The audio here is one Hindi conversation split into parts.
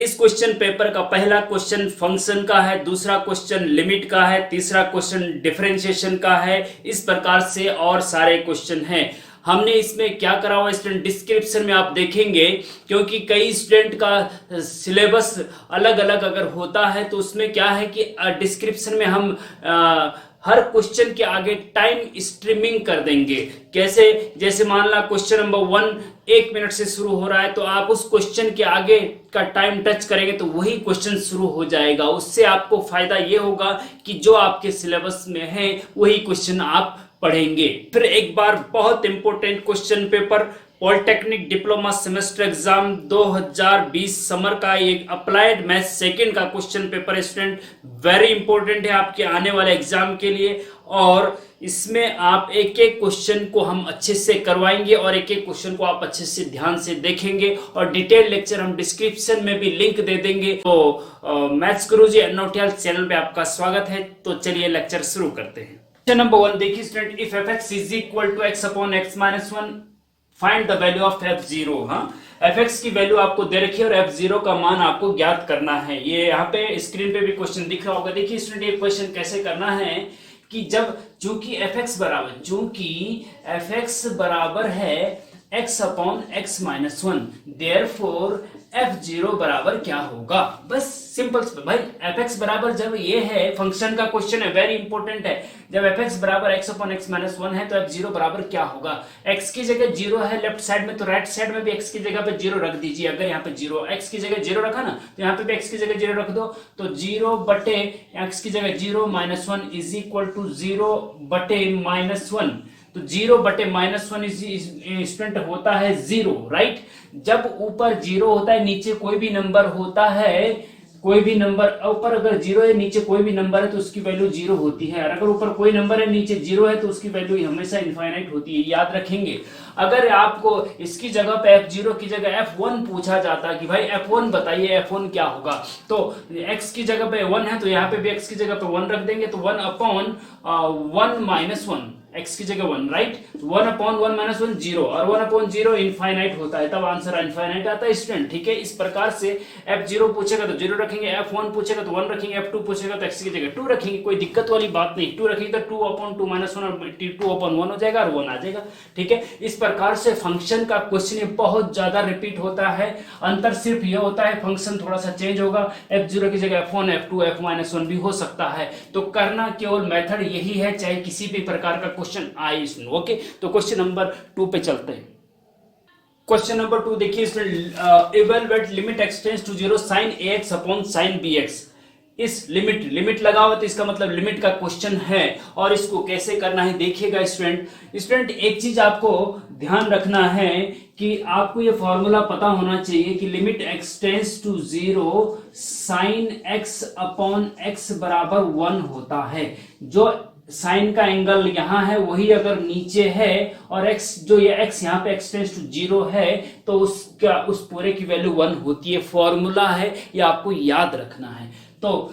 इस क्वेश्चन पेपर का पहला क्वेश्चन फंक्शन का है, दूसरा क्वेश्चन लिमिट का है, तीसरा क्वेश्चन डिफरेंशिएशन का है। इस प्रकार से और सारे क्वेश्चन हैं। हमने इसमें क्या करा हुआ स्टूडेंट, डिस्क्रिप्शन में आप देखेंगे, क्योंकि कई स्टूडेंट का सिलेबस अलग अलग अगर होता है तो उसमें क्या है कि डिस्क्रिप्शन में हम हर क्वेश्चन के आगे टाइम स्ट्रीमिंग कर देंगे। कैसे, जैसे मान ला क्वेश्चन नंबर 1 1 मिनट से शुरू हो रहा है, तो आप उस क्वेश्चन के आगे का टाइम टच करेंगे तो वही क्वेश्चन शुरू हो जाएगा। उससे आपको फायदा ये होगा कि जो आपके सिलेबस में है वही क्वेश्चन आप पढ़ेंगे। फिर एक बार बहुत important question paper, polytechnic diploma semester exam 2020 summer का एक अप्लाइड मैथ सेकंड का question paper student very important है आपके आने वाले एग्जाम के लिए। और इसमें आप एक एक क्वेश्चन को हम अच्छे से करवाएंगे और एक एक क्वेश्चन को आप अच्छे से ध्यान से देखेंगे और डिटेल लेक्चर हम डिस्क्रिप्शन में भी लिंक दे देंगे। तो मैथ्स गुरुजी नोटियाल चैनल पे आपका स्वागत है। तो चलिए लेक्चर शुरू करते हैं। क्वेश्चन नंबर 1 देखिए student, if fx is equal to x upon x minus 1 find the value of f0। हाँ, fx की वैल्यू आपको दे रखी है और f0 का मान आपको ज्ञात करना है। ये यहाँ पे स्क्रीन पे भी क्वेश्चन दिख रहा होगा। देखिए स्टूडेंट, ये क्वेश्चन कैसे करना है कि जब चूंकि fx बराबर है x upon x minus 1, therefore f0 बराबर क्या होगा। बस सिंपल भाई, fx बराबर जब ये है, फंक्शन का क्वेश्चन है, वेरी इंपॉर्टेंट है। जब fx बराबर x अपॉन x माइनस 1 है तो f0 बराबर क्या होगा। x की जगह 0 है लेफ्ट साइड में, तो राइट साइड में भी x की जगह पे 0 रख दीजिए। अगर यहाँ पे 0 x की जगह 0 रखा ना, तो यहाँ पे भी x की जगह 0 रख दो। तो 0 बटे x की जगह 0 माइनस 1 इज इक्वल टू 0 बटे माइनस 1। तो 0 बटे माइनस 1 स्टूडेंट होता है 0, राइट। जब ऊपर 0 होता है, नीचे कोई भी नंबर होता है, कोई भी नंबर ऊपर अगर 0 है, नीचे कोई भी नंबर है तो उसकी वैल्यू 0 होती है। और अगर ऊपर कोई नंबर है, नीचे 0 है, तो उसकी वैल्यू हमेशा इनफाइनाइट होती है, याद रखेंगे। अगर आपको इसकी जगह पे f0 की जगह f1 पूछा जाता कि भाई f1 बताइए, f1 क्या होगा, तो x की जगह पे 1 है तो यहाँ पे भी x की जगह पे 1 रख देंगे। तो 1 अपॉन 1 माइनस 1, x की जगह 1, राइट। 1 अपॉन 1 माइनस 1 0, और 1 अपॉन 0 इनफाइनाइट होता है, तब आंसर इनफाइनाइट आता है स्टूडेंट। ठीक है, इस प्रकार से f0 पूछेगा तो 0 रखेंगे, f1 पूछेगा तो 1 रखेंगे, f2 पूछेगा तो x की जगह 2 रखेंगे। कोई दिक्कत वाली बात नहीं, 2 रखेंगे तो 2 अपॉन 2 माइनस 1 और 2 अपॉन 1 हो जाएगा और 1 आ जाएगा। ठीक है, इस प्रकार से फंक्शन का क्वेश्चन बहुत ज्यादा रिपीट होता है। अंतर सिर्फ यह होता है फंक्शन थोड़ा सा चेंज होगा, f0 की जगह f1 f2 f माइनस 1 भी हो सकता है। तो करना केवल मेथड यही है, चाहे किसी भी प्रकार का क्वेश्चन आए। ओके, तो क्वेश्चन नंबर 2 पे चलते हैं। क्वेश्चन नंबर 2 देखिए, evaluate limit x tends to 0 sin ax upon sin bx। इस लिमिट लगा हुआ तो इसका मतलब लिमिट का क्वेश्चन है, और इसको कैसे करना है देखिएगा स्टूडेंट। एक चीज आपको ध्यान रखना है कि आपको ये फॉर्मूला पता होना चाहिए कि limit x tends to 0 sin x upon x बराबर 1 होता है। जो साइन का एंगल यहां है वही अगर नीचे है, और x जो ये x यहाँ पे x टेंड्स टू 0 है, तो उसका उस पूरे की वैल्यू 1 होती है। फॉर्मूला है, ये आपको याद रखना है। तो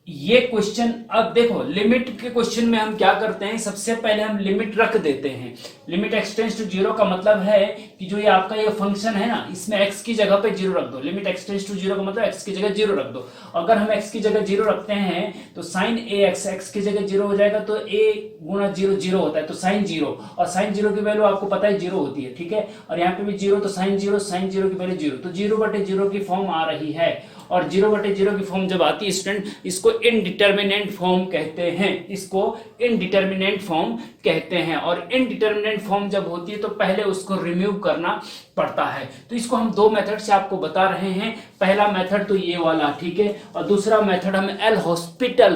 ये क्वेश्चन, अब देखो लिमिट के क्वेश्चन में हम क्या करते हैं, सबसे पहले हम लिमिट रख देते हैं। लिमिट x टेंड्स टू 0 का मतलब है कि जो ये आपका ये फंक्शन है ना, इसमें x की जगह पे 0 रख दो। लिमिट x टेंड्स टू 0 का मतलब x की जगह 0 रख दो। अगर हम x की जगह 0 रखते हैं तो sin ax, x की जगह 0 हो जाएगा, तो a गुणा 0 0 होता है, तो sin 0, और sin 0 की वैल्यू आपको पता है 0 होती है। ठीक है, और यहाँ पे भी 0, तो sin 0 की वैल्यू 0, तो 0 बटे 0 की फॉर्म आ रही है। और 0 बटे 0 की फॉर्म जब आती है स्टूडेंट, इसको इनडिटरमिनेंट फॉर्म कहते हैं, इसको इनडिटरमिनेंट फॉर्म कहते हैं। और इनडिटरमिनेंट फॉर्म जब होती है तो पहले उसको रिमूव करना पड़ता है। तो इसको हम 2 मेथड से आपको बता रहे हैं। पहला मेथड तो ये वाला, ठीक है, और दूसरा मेथड हम एल हॉस्पिटल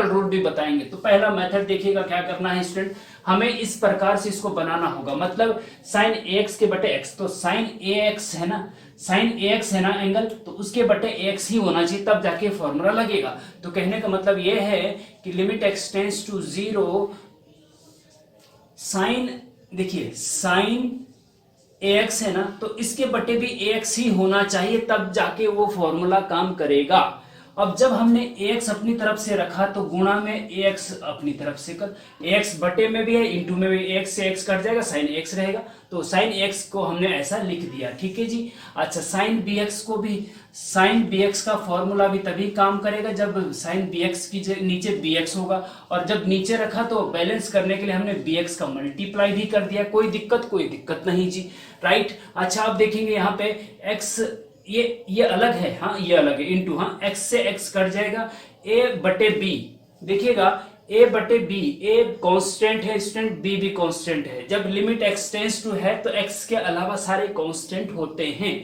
रूल भी बताएंगे। तो पहला मेथड देखिएगा क्या करना है स्टूडेंट, हमें इस प्रकार से इसको बनाना होगा। मतलब sin ax के बटे x, तो sin ax है ना, sin ax है ना एंगल, तो उसके बटे ax ही होना चाहिए, तब जाके फॉर्मूला लगेगा। तो कहने का मतलब ये है कि limit x tends to 0 sin, देखिए sin ax है ना, तो इसके बटे भी ax ही होना चाहिए, तब जाके वो फॉर्मूला काम करेगा। अब जब हमने ax अपनी तरफ से रखा तो गुणा में ax अपनी तरफ से कर, ax बटे में भी है, इंटू में भी, ax से x कट जाएगा, साइन x रहेगा, तो साइन x को हमने ऐसा लिख दिया। ठीक है जी। अच्छा, साइन bx को भी, साइन bx का फॉर्मूला भी तभी काम करेगा जब साइन bx की नीचे bx होगा, और जब नीचे रखा तो बैलेंस करने के लिए हमने bx का मल्टीप्लाई भी कर दिया। कोई दिक्कत नहीं जी, राइट। अच्छा, अब देखेंगे यहाँ पे x, ये अलग है, हाँ ये अलग है, इंटू, हाँ x से x कट जाएगा, a बटे b, देखिएगा a बटे b, a कांस्टेंट है स्टूडेंट, b भी कांस्टेंट है। जब लिमिट x टेंड्स टू है तो x के अलावा सारे कांस्टेंट होते हैं।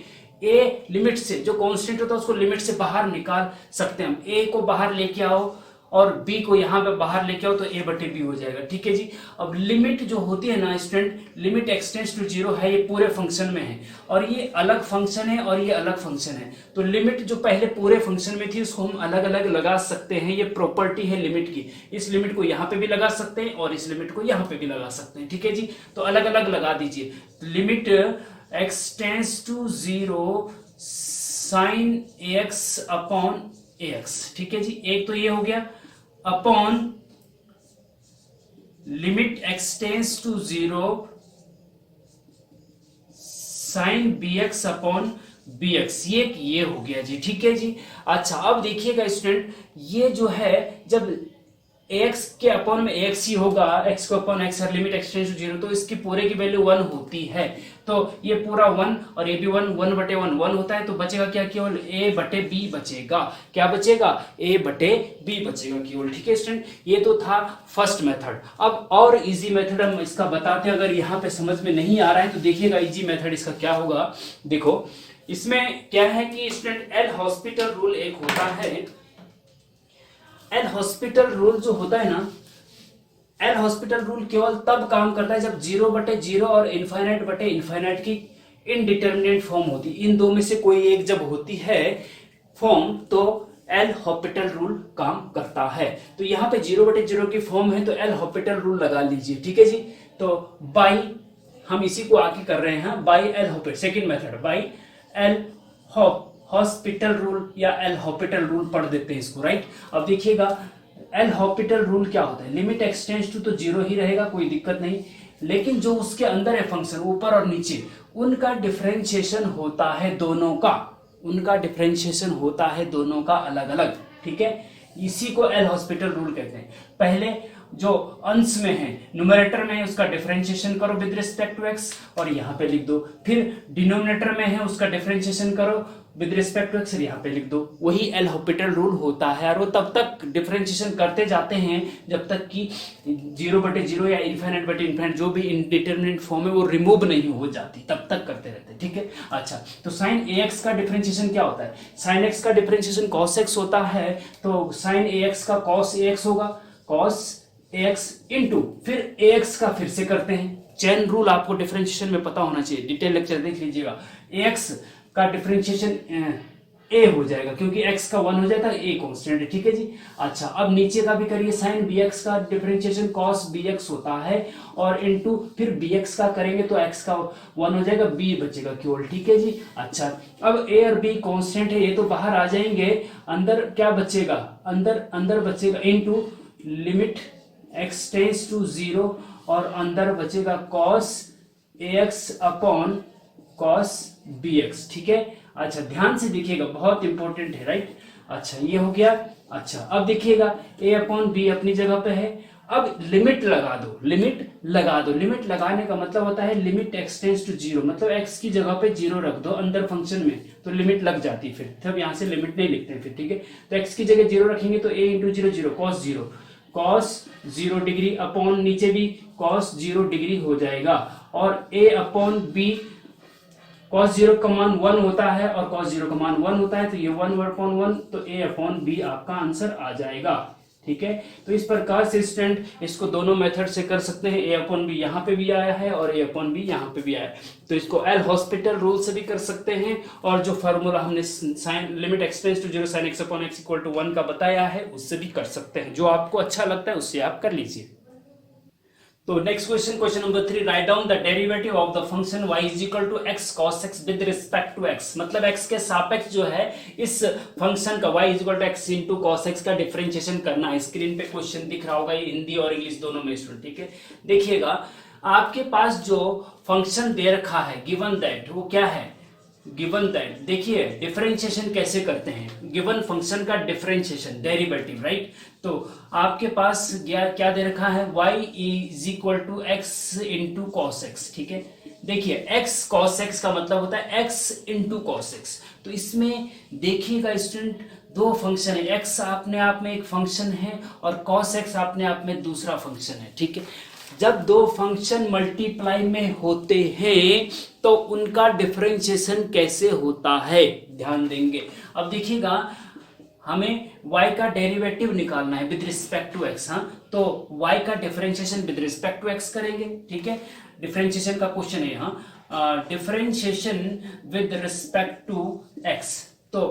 a लिमिट से, जो कांस्टेंट होता है उसको लिमिट से बाहर निकाल सकते हैं हम, a को बाहर लेके आओ और b को यहाँ पे बाहर लेके आओ तो a बटे b हो जाएगा। ठीक है जी। अब लिमिट जो होती है ना student, limit x tends to 0 है, ये पूरे फंक्शन में है, और ये अलग फंक्शन है और ये अलग फंक्शन है। तो लिमिट जो पहले पूरे फंक्शन में थी उसको हम अलग अलग लगा सकते हैं, ये प्रॉपर्टी है लिमिट की। इस लिमिट को यहाँ पे भी लगा सकते हैं और इस लिमिट को यहाँ पे भी लगा सकते हैं। ठीक है जी, तो अलग अलग लगा दीजिए। Limit x tends to 0 sine ax upon ax। ठीक है जी, एक तो ये हो गया, upon limit x tends to 0 sine bx upon bx, ये हो गया जी। ठीक है जी। अच्छा, अब देखिएगा स्टूडेंट, ये जो है जब ax के अपॉन में ax ही होगा, x को अपॉन x है, लिमिट x टेंड्स टू 0, तो इसकी पूरे की वैल्यू 1 होती है, तो ये पूरा 1 और ये भी 1, 1 बटे 1 1 होता है, तो बचेगा क्या, केवल a बटे b बचेगा। क्या बचेगा, a बटे b बचेगा केवल। ठीक है स्टूडेंट, ये तो था फर्स्ट मेथड। अब और इजी मेथड हम इसका बताते हैं, अगर यहाँ पे समझ में नहीं आ रहा है तो देखिएगा इजी मेथड इसका क्या होगा। देखो इसमें क्या है कि स्टूडेंट एल हॉस्पिटल रूल एक होता है, एल हॉस्पिटल रूल जो होता है ना, एल हॉस्पिटल रूल केवल तब काम करता है जब 0 बटे 0 और इनफाइनाइट बटे इनफाइनाइट की इनडिटर्मिनेट फॉर्म होती है। इन दो में से कोई एक जब होती है फॉर्म तो एल हॉस्पिटल रूल काम करता है। तो यहाँ पे 0 बटे 0 की फॉर्म है तो एल हॉस्पिटल रूल लगा लीजिए। ठीक है जी। तो बाई, हम इसी को आगे कर रहे हैं, by L hospital, second method, by L hospital rule या एल हॉस्पिटल रूल पढ़ देते हैं इसको, राइट। अब देखिएगा एल हॉस्पिटल रूल क्या होता है, लिमिट x टेंड्स टू तो 0 ही रहेगा, कोई दिक्कत नहीं, लेकिन जो उसके अंदर है फंक्शन ऊपर और नीचे, उनका डिफरेंशिएशन होता है दोनों का, उनका डिफरेंशिएशन होता है दोनों का अलग अलग। ठीक है, इसी को एल हॉस्पिटल रूल कहते हैं। पहले जो अंश में है, न्यूमरेटर में है, उसका डिफरेंशिएशन करो विद रिस्पेक्ट टू x और यहाँ पे लिख दो, फिर डिनोमिनेटर में है उसका डिफरेंशिएशन करो विद रिस्पेक्ट टू x यहाँ पे लिख दो, वही एल हॉस्पिटल रूल होता है। और वो तब तक डिफरेंशिएशन करते जाते हैं जब तक कि 0 बटे 0 या इनफाइनाइट बटे इनफाइनाइट जो भी इनडिटरमिनेट फॉर्म है वो रिमूव नहीं हो जाती, तब तक करते रहते हैं। ठीक है। अच्छा, तो साइन ax का डिफरेंशिएशन क्या होता है, साइन x का डिफरेंशिएशन cos x होता है, तो साइन ax का cos ax होगा, cos ax इंटू फिर ax का फिर से करते हैं, चेन रूल आपको डिफरेंशिएशन में पता होना चाहिए, डिटेल लेक्चर देख लीजिएगा। ax का डिफरेंशिएशन a हो जाएगा क्योंकि x का 1 हो जाता है, a कांस्टेंट है। ठीक है जी। अच्छा, अब नीचे का भी करिए, साइन bx का डिफरेंशिएशन cos bx होता है और इनटू फिर bx का करेंगे तो x का 1 हो जाएगा, b बचेगा केवल। ठीक है जी। अच्छा, अब a और b कांस्टेंट है, ये तो बाहर आ जाएंगे, अंदर क्या बचेगा, अंदर बचेगा into limit x tends to 0 और अंदर बचेगा cos ax upon cos bx। ठीक है। अच्छा, ध्यान से देखिएगा, बहुत इंपॉर्टेंट है, राइट। अच्छा, ये हो गया। अच्छा, अब देखिएगा a अपॉन b अपनी जगह पे है, अब लिमिट लगा दो, लिमिट लगाने का मतलब होता है लिमिट x टेंड्स टू 0, मतलब x की जगह पे 0 रख दो अंदर फंक्शन में तो लिमिट लग जाती है, फिर तब यहाँ से लिमिट नहीं लिखते फिर। ठीक है, तो x की जगह 0 रखेंगे तो a into 0 0 cos 0 degree upon नीचे भी cos 0 डिग्री हो जाएगा, और a अपॉन b cos 0 का मान 1 होता है और cos 0 का मान 1 होता है, तो ये 1 अपॉन 1 तो a अपॉन b आपका आंसर आ जाएगा। ठीक है, तो इस प्रकार से स्टूडेंट इसको दोनों मेथड से कर सकते हैं, a अपॉन b यहाँ पे भी आया है और a अपॉन b यहाँ पे भी आया है, तो इसको एल हॉस्पिटल रूल से भी कर सकते हैं, और जो फार्मूला हमने sine limit x tends to 0 sine x upon x equal to 1 का बताया है उससे भी कर सकते हैं, जो आपको अच्छा लगता है उससे आप कर लीजिए। तो next question, question number 3, right down the derivative of the function y is equal to x cos x with respect to x। मतलब x के सापेक्ष जो है इस फंक्शन का y is equal to x into cos x का डिफरेंशिएशन करना है। स्क्रीन पे क्वेश्चन दिख रहा होगा, ये हिंदी और इंग्लिश दोनों में स्टूडेंट, ठीक है। देखिएगा आपके पास जो फंक्शन दे रखा है गिवन दैट, वो क्या है, गिवन दैट। देखिए डिफरेंशिएशन कैसे करते हैं, गिवन फंक्शन का डिफरेंशिएशन डेरिवेटिव, राइट। तो आपके पास क्या दे रखा है, y is equal to x into cos x, ठीक है। देखिए x cos x का मतलब होता है x इंटू कॉस एक्स। तो इसमें देखिएगा स्टूडेंट दो फंक्शन है, x अपने आप में एक फंक्शन है और cos x अपने आप में दूसरा फंक्शन है, ठीक है। जब दो फंक्शन मल्टीप्लाई में होते हैं तो उनका डिफरेंशिएशन कैसे होता है, ध्यान देंगे। अब देखिएगा हमें y का डेरिवेटिव निकालना है विद रिस्पेक्ट टू x, हाँ। तो y का differentiation with respect to x करेंगे, ठीक है। डिफरेंशिएशन का क्वेश्चन है यहाँ, differentiation with respect to x। तो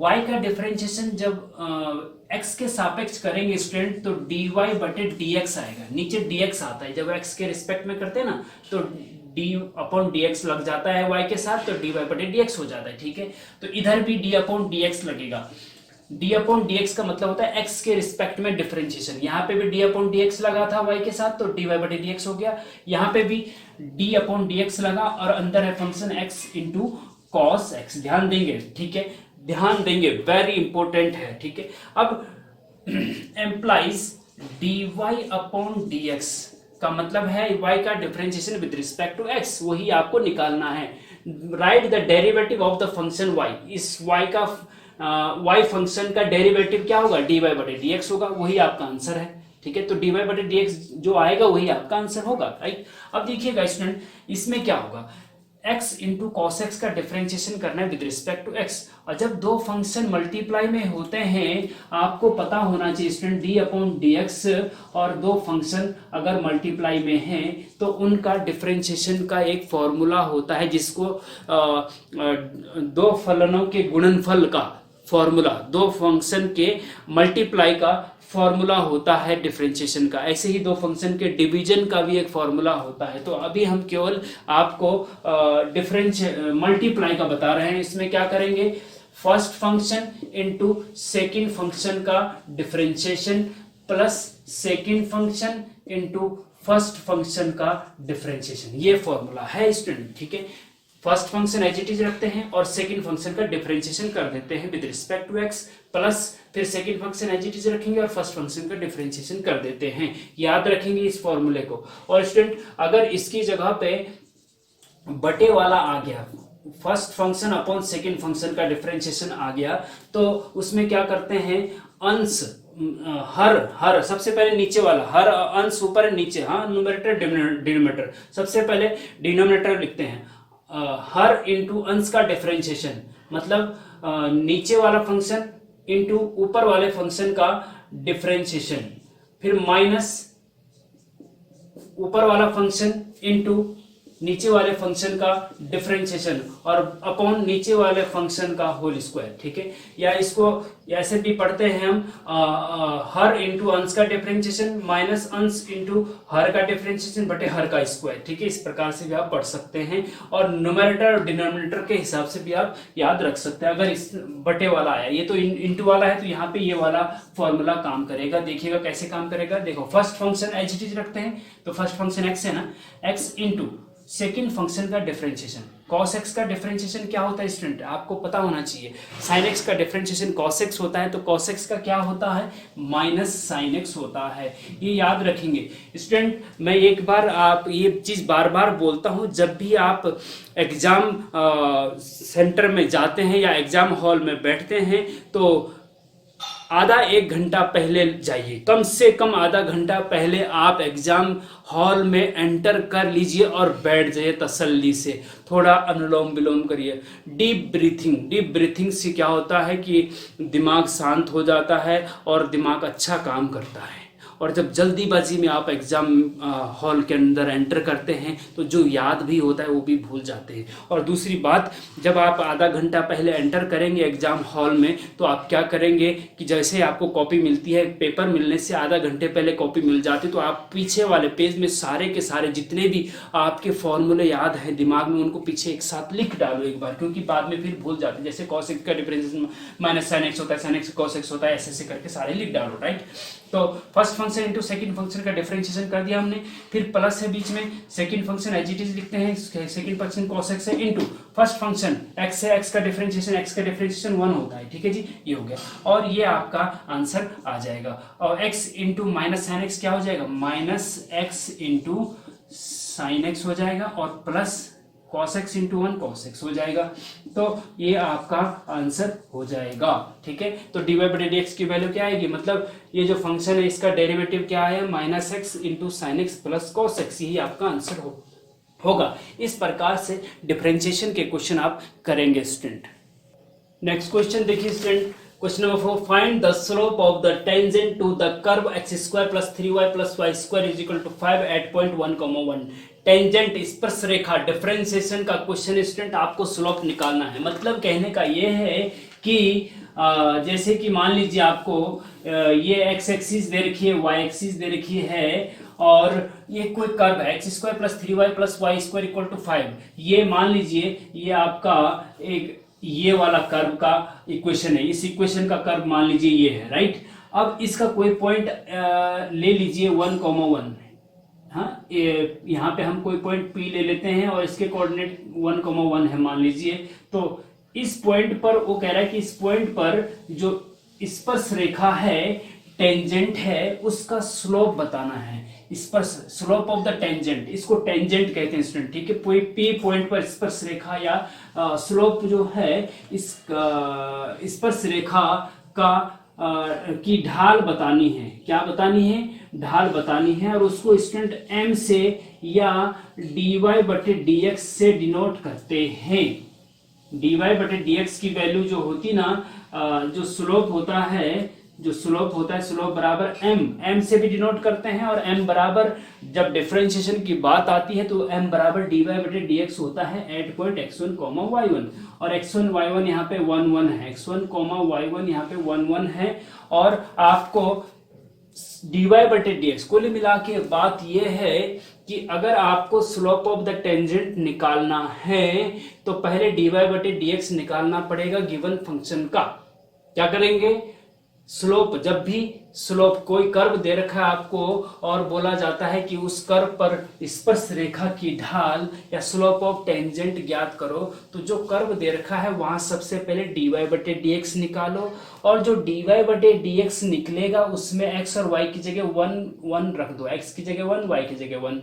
y का डिफरेंशिएशन जब x के सापेक्ष करेंगे स्टूडेंट तो dy बटे dx आएगा। नीचे dx आता है, जब x के रिस्पेक्ट में करते हैं ना तो d अपॉन dx लग जाता है y के साथ, तो dy बटे dx हो जाता है, ठीक है। तो इधर भी d अपॉन dx लगेगा। d अपॉन dx का मतलब होता है x के रिस्पेक्ट में डिफरेंशिएशन। यहाँ पे भी d अपॉन dx लगा था y के साथ, तो dy बटे dx हो गया। यहाँ पे भी d अपॉन dx लगा और अंदर है function x into cos x। ध्यान देंगे, ठीक है, ध्यान देंगे, वेरी इंपॉर्टेंट है, ठीक है। अब एम्प्लाइज dy अपॉन dx का मतलब है y का differentiation with respect to x, वही आपको निकालना है। Right the derivative of the function y, इस y का y फंक्शन का डेरिवेटिव क्या होगा, dy बटे dx होगा, वही आपका आंसर है, ठीक है। तो dy बटे dx जो आएगा वही आपका आंसर होगा, राइट। अब देखिएगा स्टूडेंट इसमें क्या होगा, x इंटू कॉस एक्स का डिफरेंशिएशन करना है विद रिस्पेक्ट टू x। और जब दो फंक्शन मल्टीप्लाई में होते हैं आपको पता होना चाहिए स्टूडेंट d अपॉन dx, और दो फंक्शन अगर मल्टीप्लाई में हैं तो उनका डिफरेंशिएशन का एक फॉर्मूला होता है जिसको दो फलनों के गुणनफल का फॉर्मूला, दो फंक्शन के मल्टीप्लाई का फॉर्मूला होता है डिफरेंशिएशन का। ऐसे ही दो फंक्शन के डिवीजन का भी एक फॉर्मूला होता है। तो अभी हम केवल आपको मल्टीप्लाई का बता रहे हैं। इसमें क्या करेंगे, first function into second function का differentiation plus second function into first function का डिफरेंशिएशन, ये फॉर्मूला है स्टूडेंट, ठीक है। First function as it is रखते हैं और सेकंड फंक्शन का डिफरेंशिएशन कर देते हैं with respect to x, plus फिर second function as it is रखेंगे और फर्स्ट फंक्शन का डिफरेंशिएशन कर देते हैं। याद रखेंगे इस फॉर्मूले को। और स्टूडेंट अगर इसकी जगह पे बटे वाला आ गया, first function upon second function का डिफरेंशिएशन आ गया, तो उसमें क्या करते हैं, अंश हर सबसे पहले नीचे वाला, हर अंश ऊपर नीचे, हाँ, न्यूमरेटर डिनोमिनेटर, सबसे पहले डिनोमिनेटर लिखते हैं हर इंटू अंश का डिफरेंशिएशन, मतलब नीचे वाला फंक्शन इंटू ऊपर वाले फंक्शन का डिफरेंशिएशन, फिर माइनस ऊपर वाला फंक्शन इंटू नीचे वाले फंक्शन का डिफरेंशिएशन और अपॉन नीचे वाले फंक्शन का होल स्क्वायर, ठीक है। या इसको ऐसे भी पढ़ते हैं हम, हर इंटू अंश का डिफरेंशिएशन माइनस अंश इंटू हर का डिफरेंशिएशन बटे हर का स्क्वायर, ठीक है। इस प्रकार से भी आप पढ़ सकते हैं और न्यूमरेटर और डिनोमिनेटर के हिसाब से भी आप याद रख सकते हैं। अगर इस बटे वाला आया, ये तो इंटू वाला है, तो यहाँ पे ये वाला फॉर्मूला काम करेगा। देखिएगा कैसे काम करेगा, देखो first function as it is रखते हैं, तो फर्स्ट फंक्शन एक्स है ना, एक्स इंटू सेकेंड फंक्शन का डिफरेंशिएशन। cos x का डिफरेंशिएशन क्या होता है स्टूडेंट, आपको पता होना चाहिए। sin x का डिफरेंशिएशन cos x होता है, तो cos x का क्या होता है, माइनस sin x होता है। ये याद रखेंगे स्टूडेंट। मैं एक बार आप ये चीज बार बार बोलता हूँ, जब भी आप एग्जाम सेंटर में जाते हैं या एग्जाम हॉल में बैठते हैं तो आधा एक घंटा पहले जाइए, कम से कम आधा घंटा पहले आप एग्जाम हॉल में एंटर कर लीजिए और बैठ जाइए तसल्ली से। थोड़ा अनुलोम विलोम करिए, डीप ब्रीथिंग से क्या होता है कि दिमाग शांत हो जाता है और दिमाग अच्छा काम करता है। और जब जल्दीबाजी में आप एग्जाम हॉल के अंदर एंटर करते हैं तो जो याद भी होता है वो भी भूल जाते हैं। और दूसरी बात, जब आप आधा घंटा पहले एंटर करेंगे एग्जाम हॉल में तो आप क्या करेंगे कि जैसे आपको कॉपी मिलती है, पेपर मिलने से आधा घंटे पहले कॉपी मिल जाती है, तो आप पीछे वाले पेज में सारे के सारे जितने भी आपके फॉर्मूले याद हैं दिमाग में उनको पीछे एक साथ लिख डालो एक बार, क्योंकि बाद में फिर भूल जाते हैं। जैसे cos x का डिफरेंशिएशन माइनस sin x होता है, sin x cos x होता है, ऐसे करके सारे लिख डालो, राइट। तो first function into second function का डिफरेंशिएशन कर दिया हमने, फिर प्लस है बीच में, second function as it is लिखते हैं, सेकंड फंक्शन cos x है इंटू फर्स्ट फंक्शन x है, x का डिफरेंशिएशन 1 होता है, ठीक है जी, ये हो गया। और ये आपका आंसर आ जाएगा। और x into minus sine x क्या हो जाएगा, minus x into sine x हो जाएगा, और plus cos x into 1 cos x हो जाएगा। तो ये आपका आंसर हो जाएगा, ठीक है। तो dy बटे dx की वैल्यू क्या आएगी, मतलब ये जो फंक्शन है इसका डेरिवेटिव क्या है, minus x into sine x plus cos x, यही आपका आंसर होगा। इस प्रकार से डिफरेंशिएशन के क्वेश्चन आप करेंगे स्टूडेंट। नेक्स्ट क्वेश्चन देखिए student, question number 4, find the slope of the tangent to the curve x square plus 3y प्लस y square is equal to 5 at point 1,1। Tangent स्पर्श रेखा डिफरेंशिएशन का क्वेश्चन स्टूडेंट, आपको स्लोप निकालना है। मतलब कहने का ये है कि जैसे कि मान लीजिए आपको ये x एक्सिस दे रखी है, y एक्सिस दे रखी है, और ये कोई कर्व है x स्क्वायर प्लस 3y प्लस वाई स्क्वायर इक्वल टू 5। ये मान लीजिए ये आपका एक ये वाला कर्व का इक्वेशन है, इस इक्वेशन का कर्व मान लीजिए ये है, राइट। अब इसका कोई पॉइंट ले लीजिए 1,1, हाँ, यहाँ पे हम कोई पॉइंट P ले लेते हैं और इसके कोऑर्डिनेट 1,1 है मान लीजिए। तो इस पॉइंट पर वो कह रहा है कि इस पॉइंट पर जो स्पर्श रेखा है, टेंजेंट है, उसका स्लोप बताना है। स्पर्श स्लोप ऑफ द टेंजेंट, इसको टेंजेंट कहते हैं स्टूडेंट, ठीक है। कोई P पॉइंट पर स्पर्श रेखा या स्लोप जो है इस स्पर्श रेखा का की ढाल बतानी है। क्या बतानी है, ढाल बतानी है, और उसको स्टूडेंट m से या dy बटे dx से डिनोट करते हैं। dy बटे dx की वैल्यू जो होती ना, जो स्लोप होता है, स्लोप बराबर m से भी डिनोट करते हैं, और m बराबर जब डिफरेंशिएशन की बात आती है तो m बराबर dy बटे dx होता है एट पॉइंट x1, y1, और x1 y1 यहाँ पे 1 1 है, x1 y1 यहाँ पे 1 1 है। और आपको dy बटे dx, कुल मिला के बात यह है कि अगर आपको स्लोप ऑफ द टेंजेंट निकालना है तो पहले dy बटे dx निकालना पड़ेगा गिवन फंक्शन का। क्या करेंगे, स्लोप, जब भी स्लोप कोई कर्व दे रखा है आपको और बोला जाता है कि उस कर्व पर स्पर्श रेखा की ढाल या स्लोप ऑफ टेंजेंट ज्ञात करो, तो जो कर्व दे रखा है वहां सबसे पहले dy बटे dx निकालो, और जो dy बटे dx निकलेगा उसमें x और y की जगह 1 1 रख दो, x की जगह 1 y की जगह 1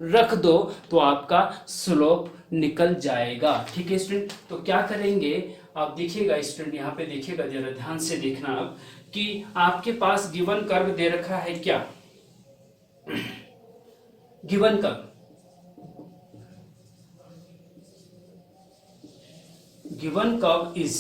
रख दो, तो आपका स्लोप निकल जाएगा, ठीक है स्टूडेंट। तो क्या करेंगे आप देखिएगा स्टूडेंट, यहाँ पे देखिएगा, जरा ध्यान से देखना आप कि आपके पास गिवन कर्व दे रखा है। क्या given curve, given curve is,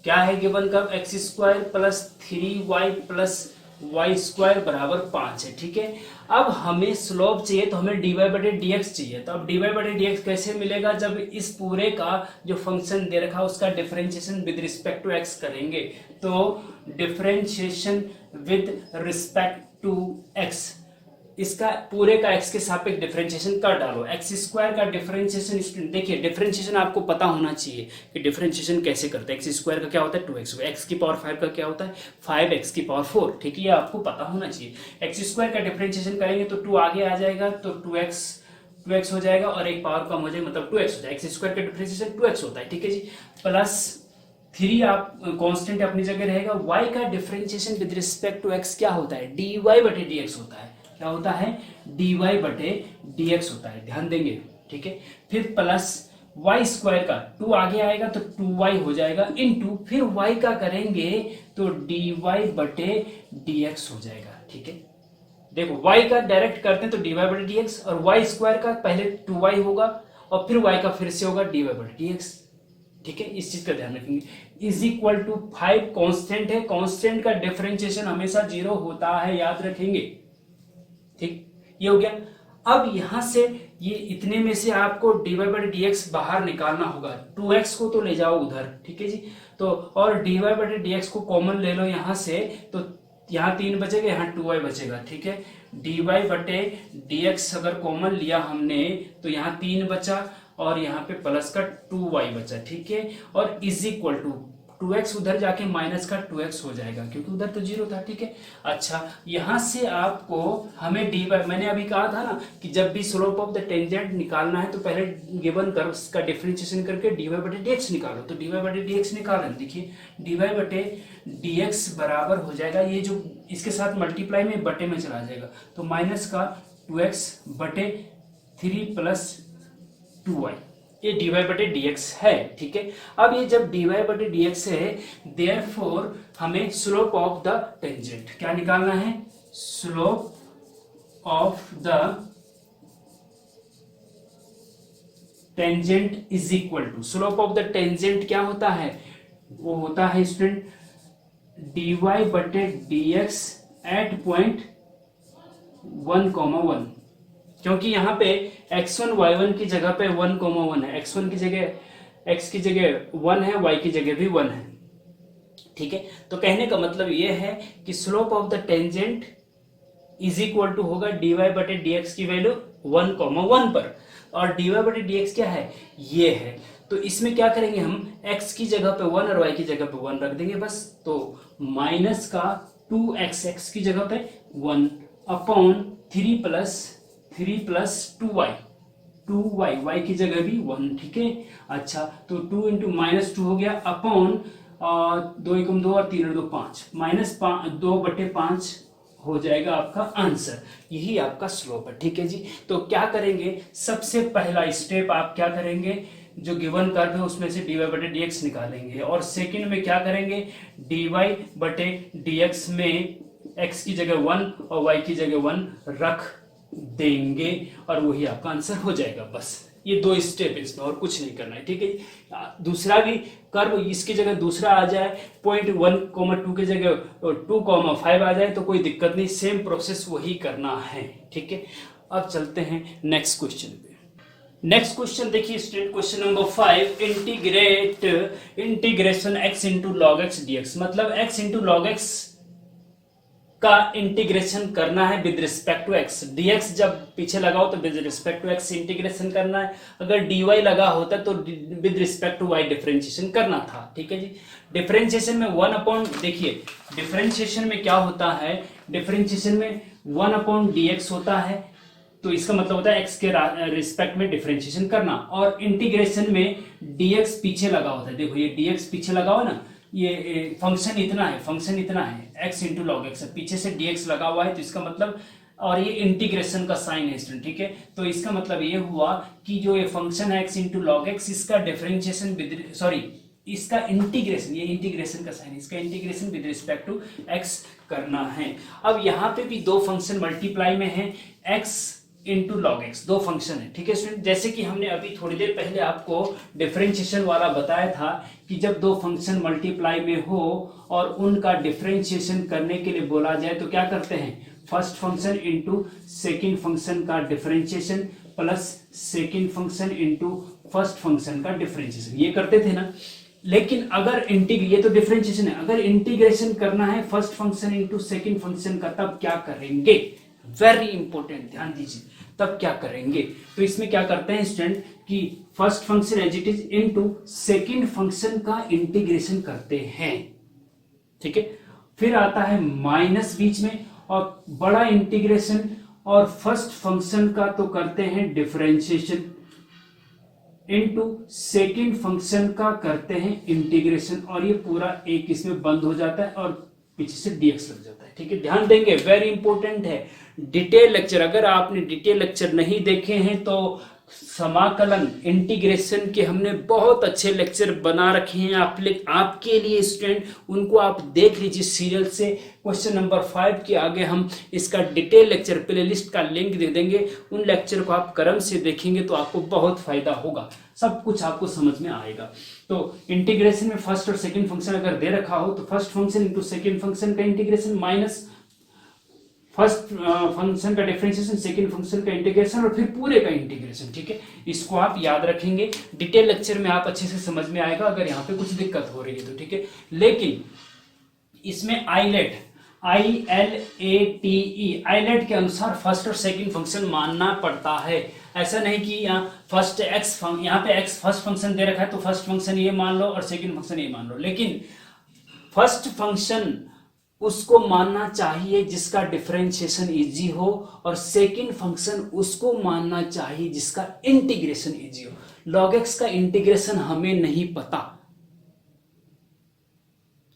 क्या है given curve, x square plus 3y प्लस वाई स्क्वायर बराबर 5 है, ठीक है। अब हमें स्लोप चाहिए तो हमें dy बटे dx चाहिए। तो अब dy बटे dx कैसे मिलेगा, जब इस पूरे का जो फंक्शन दे रखा है उसका differentiation with respect to x करेंगे। तो differentiation with respect to x, इसका पूरे का x के सापेक्ष डिफरेंशिएशन कर डालो। एक्स स्क्वायर का डिफरेंशिएशन, देखिए डिफरेंशिएशन आपको पता होना चाहिए कि डिफरेंशिएशन कैसे करते हैं। एक्स स्क्वायर का क्या होता है 2x, एक्स की पावर 5 का क्या होता है 5x की पावर 4, ठीक है, ये आपको पता होना चाहिए। एक्स स्क्वायर का डिफरेंशिएशन करेंगे तो 2 आगे आ जाएगा, तो 2x हो जाएगा, और एक पावर कम हो जाएगा, मतलब 2x हो जाएगा। एक्स स्क्वायर का डिफरेंशिएशन 2x होता है, ठीक है जी, प्लस 3 आप कांस्टेंट अपनी जगह रहेगा। y का differentiation with respect to x क्या होता है, dy बटे dx होता है। क्या होता है, dy बटे dx होता है, ध्यान देंगे, ठीक है। फिर प्लस वाई स्क्वायर का 2 आगे आएगा तो 2y हो जाएगा, इनटू फिर y का करेंगे तो dy बटे dx हो जाएगा, ठीक है। देखो y का डायरेक्ट करते हैं तो dy बटे dx, और y स्क्वायर का पहले 2y होगा और फिर y का फिर से होगा dy बटे dx, ठीक है। इस चीज का ध्यान रखेंगे। इज इक्वल टू 5 कांस्टेंट है, कांस्टेंट का डिफरेंशिएशन हमेशा 0 होता है, याद रखेंगे। ठीक, ये हो गया। अब यहां से ये इतने में से आपको dy बाई डी एक्स बाहर निकालना होगा, 2x को तो ले जाओ उधर, ठीक है जी। तो और dy बाई डी एक्स को कॉमन ले लो यहां से, तो यहाँ 3 बचेगा, यहाँ 2y बचेगा, ठीक है। dy बटे डी एक्स अगर कॉमन लिया हमने तो यहाँ 3 बचा और यहाँ पे प्लस का 2y बचा, ठीक है। और इज इक्वल टू 2x उधर जाके माइनस का 2x हो जाएगा क्योंकि उधर तो 0 था, ठीक है। अच्छा, यहां से आपको हमें डी बाई, मैंने अभी कहा था ना कि जब भी स्लोप ऑफ द टेंजेंट निकालना है तो पहले गिवन कर्व्स का डिफरेंशिएशन करके डी वाई बटे डी एक्स निकालो। तो डी वाई बटे डी एक्स निकालें, देखिए डी वाई बटे डी एक्स बराबर हो जाएगा, ये जो इसके साथ मल्टीप्लाई में बटे में चला जाएगा, तो माइनस का 2x बटे 3 प्लस 2y, ये dy बटे dx है, ठीक है। अब ये जब dy बटे dx है, देयरफॉर हमें स्लोप ऑफ द टेंजेंट क्या निकालना है, slope of the tangent is equal to, slope of the tangent क्या होता है, वो होता है स्टूडेंट dy बटे dx एट पॉइंट 1,1, क्योंकि यहाँ पे x1 y1 की जगह पे 1,1 है, x1 की जगह x की जगह 1 है, y की जगह भी 1 है, ठीक है। तो कहने का मतलब ये है कि slope of the tangent is equal to होगा dy बटे dx की वैल्यू 1,1 पर, और dy बटे dx क्या है, ये है। तो इसमें क्या करेंगे हम, x की जगह पे 1 और y की जगह पे 1 रख देंगे बस, तो माइनस का 2x x की जगह पे 1 अपॉन 3 प्लस 2y y की जगह भी 1, ठीक है। अच्छा, तो 2 इंटू माइनस 2 हो गया अपॉन 2 एकम 2 और 3 और 2 5, माइनस 2 बटे 5 हो जाएगा आपका आंसर, यही आपका स्लोप है, ठीक है जी। तो क्या करेंगे, सबसे पहला स्टेप आप क्या करेंगे, जो गिवन कर्व है उसमें से dy बटे dx निकालेंगे, और सेकंड में क्या करेंगे, dy बटे dx में x की जगह 1 और y की जगह 1 रख देंगे और वही आपका आंसर हो जाएगा। बस ये 2 स्टेप है इसमें, और कुछ नहीं करना है, ठीक है। दूसरा भी कर्व इसकी जगह दूसरा आ जाए, पॉइंट 1,2 की जगह 2,5 आ जाए तो कोई दिक्कत नहीं, सेम प्रोसेस वही करना है, ठीक है। अब चलते हैं नेक्स्ट क्वेश्चन पे। नेक्स्ट क्वेश्चन देखिए student, question number 5, integration x into log x D x, मतलब x इंटू लॉग एक्स का इंटीग्रेशन करना है with respect to x, dx जब पीछे लगाओ तो with respect to x integration करना है, अगर dy लगा होता तो with respect to y differentiation करना था, ठीक है जी। डिफरेंशिएशन में 1 अपॉन, देखिए डिफरेंशिएशन में क्या होता है, डिफरेंशिएशन में 1 अपॉन dx होता है, तो इसका मतलब होता है x के रिस्पेक्ट में डिफरेंशिएशन करना, और इंटीग्रेशन में dx पीछे लगा होता है, देखो ये dx पीछे लगा हो ना, ये फंक्शन इतना है x इंटू लॉग एक्स, पीछे से dx लगा हुआ है, तो इसका मतलब, और ये इंटीग्रेशन का साइन है स्टूडेंट, ठीक है। तो इसका मतलब ये हुआ कि जो ये फंक्शन है x इंटू लॉग एक्स, इसका डिफरेंशिएशन इसका इंटीग्रेशन, ये इंटीग्रेशन का साइन, इसका integration with respect to x करना है। अब यहाँ पे भी 2 फंक्शन मल्टीप्लाई में है, x into log x, 2 function है, ठीक है स्टूडेंट। जैसे कि हमने अभी थोड़ी देर पहले आपको डिफरेंशिएशन वाला बताया था कि जब 2 फंक्शन मल्टीप्लाई में हो और उनका डिफरेंशिएशन करने के लिए बोला जाए तो क्या करते हैं, first function into second function का differentiation plus second function into first function का डिफरेंशिएशन, ये करते थे ना। लेकिन अगर ये तो डिफरेंशिएशन है, अगर इंटीग्रेशन करना है first function into second function का, तब क्या करेंगे, वेरी इंपॉर्टेंट, ध्यान दीजिए, तब क्या करेंगे। तो इसमें क्या करते हैं स्टूडेंट कि first function as it is into second function का इंटीग्रेशन करते हैं, ठीक है। फिर आता है माइनस बीच में, और बड़ा इंटीग्रेशन, और फर्स्ट फंक्शन का तो करते हैं डिफरेंशिएशन, इनटू सेकंड फंक्शन का करते हैं इंटीग्रेशन, और ये पूरा एक इसमें बंद हो जाता है और पीछे से dx लग जाता है, ठीक है। ध्यान देंगे, वेरी इंपॉर्टेंट है। डिटेल लेक्चर, अगर आपने डिटेल लेक्चर नहीं देखे हैं तो समाकलन इंटीग्रेशन के हमने बहुत अच्छे लेक्चर बना रखे हैं आपके लिए स्टूडेंट, उनको आप देख लीजिए सीरियल से। क्वेश्चन नंबर 5 के आगे हम इसका डिटेल लेक्चर प्लेलिस्ट का लिंक दे देंगे, उन लेक्चर को आप क्रम से देखेंगे तो आपको बहुत फायदा होगा, सब कुछ आपको समझ में आएगा। तो इंटीग्रेशन में फर्स्ट और सेकंड फंक्शन अगर दे रखा हो तो first function into second function का इंटीग्रेशन माइनस फर्स्ट फंक्शन का डिफरेंशिएशन, सेकंड फंक्शन का इंटीग्रेशन और फिर पूरे का इंटीग्रेशन। ठीक है, इसको आप याद रखेंगे, डिटेल लेक्चर में आप अच्छे से समझ में आएगा अगर यहाँ पे कुछ दिक्कत हो रही है तो। ठीक है, लेकिन इसमें आइलेट, ILATE, आइलेट के अनुसार फर्स्ट और सेकंड फंक्शन मानना पड़ता है। ऐसा नहीं कि यहाँ फर्स्ट एक्स, यहाँ पे एक्स फर्स्ट फंक्शन दे रखा है तो फर्स्ट फंक्शन ये मान लो और सेकंड फंक्शन ये मान लो, लेकिन फर्स्ट फंक्शन उसको मानना चाहिए जिसका डिफरेंशिएशन इजी हो और सेकंड फंक्शन उसको मानना चाहिए जिसका इंटीग्रेशन इजी हो। log x का इंटीग्रेशन हमें नहीं पता,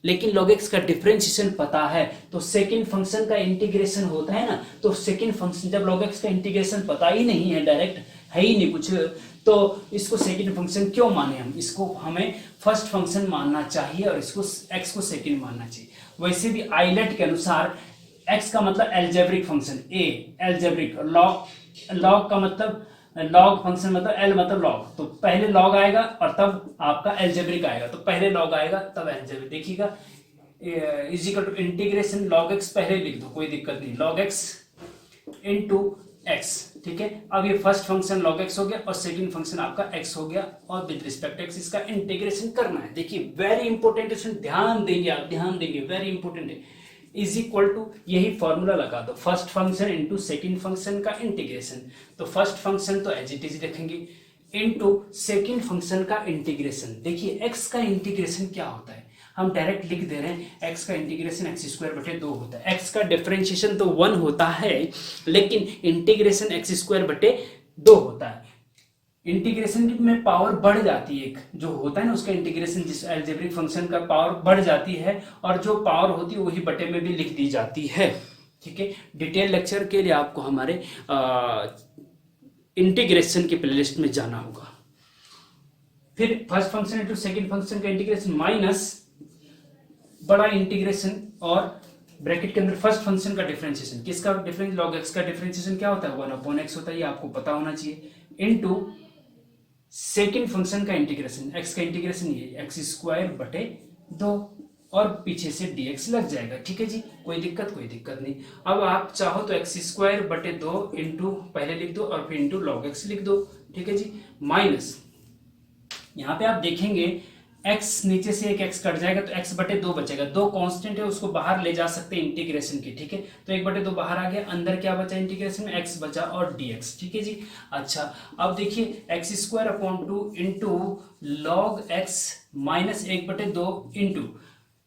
लेकिन log x का डिफरेंशिएशन पता है, तो सेकंड फंक्शन का इंटीग्रेशन होता है ना, तो सेकंड फंक्शन जब log x का इंटीग्रेशन पता ही नहीं है, डायरेक्ट है ही नहीं कुछ, तो इसको सेकंड फंक्शन क्यों माने हम, इसको हमें फर्स्ट फंक्शन मानना चाहिए और इसको x को सेकंड मानना चाहिए। वैसे भी आइलेट के अनुसार x का मतलब algebraic function, a algebraic, log का मतलब लॉग फंक्शन मतलब l मतलब लॉग, तो पहले लॉग आएगा और तब आपका एल्जेब्रिक आएगा, तो पहले लॉग आएगा तब एल्जेब्रिक। देखिएगा is equal to integration log x पहले लिख दो, कोई दिक्कत नहीं, log x इनटू x। ठीक है, अब ये फर्स्ट फंक्शन log x हो गया और सेकंड फंक्शन आपका x हो गया और विद रिस्पेक्ट x इसका इंटीग्रेशन करना है। देखिए वेरी इंपॉर्टेंट क्वेश्चन, ध्यान देंगे आप, ध्यान देंगे, वेरी इंपॉर्टेंट है। इज इक्वल टू, यही फॉर्मूला लगा दो, first function into second function का इंटीग्रेशन, तो फर्स्ट फंक्शन तो एज इट इज रखेंगे इंटू सेकेंड फंक्शन का इंटीग्रेशन। देखिए x का इंटीग्रेशन क्या होता है, हम डायरेक्ट लिख दे रहे हैं, x का इंटीग्रेशन x² 2 होता है। x का डिफरेंशिएशन तो 1 होता है, लेकिन इंटीग्रेशन x² 2 होता है। इंटीग्रेशन में पावर बढ़ जाती है, एक जो होता है ना उसका इंटीग्रेशन, जिस एल्जेब्रिक फंक्शन का पावर बढ़ जाती है और जो पावर होती है वही बटे में भी लिख दी जाती है। ठीक है, डिटेल लेक्चर के लिए आपको हमारे इंटीग्रेशन के प्लेलिस्ट में जाना होगा। फिर first function into second function का इंटीग्रेशन माइनस बड़ा इंटीग्रेशन और ब्रैकेट के अंदर फर्स्ट फंक्शन का डिफरेंशिएशन, किसका डिफरेंस, log x का डिफरेंशिएशन क्या होता है, 1/x होता है, ये आपको पता होना चाहिए, इनटू सेकेंड फंक्शन का इंटीग्रेशन, x का इंटीग्रेशन ये x² 2 और पीछे से dx लग जाएगा। ठीक है जी, कोई दिक्कत नहीं। अब आप चाहो तो x² 2 इंटू पहले लिख दो और फिर इंटू log x लिख दो। ठीक है जी, माइनस यहाँ पे आप देखेंगे x नीचे से एक x कट जाएगा तो x/2 बचेगा, 2 कांस्टेंट है उसको बाहर ले जा सकते हैं इंटीग्रेशन के। ठीक है, तो 1/2 बाहर आ गया, अंदर क्या बचा इंटीग्रेशन में, x बचा और dx। ठीक है जी, अच्छा अब देखिए x² 2 into log x minus 1/2 into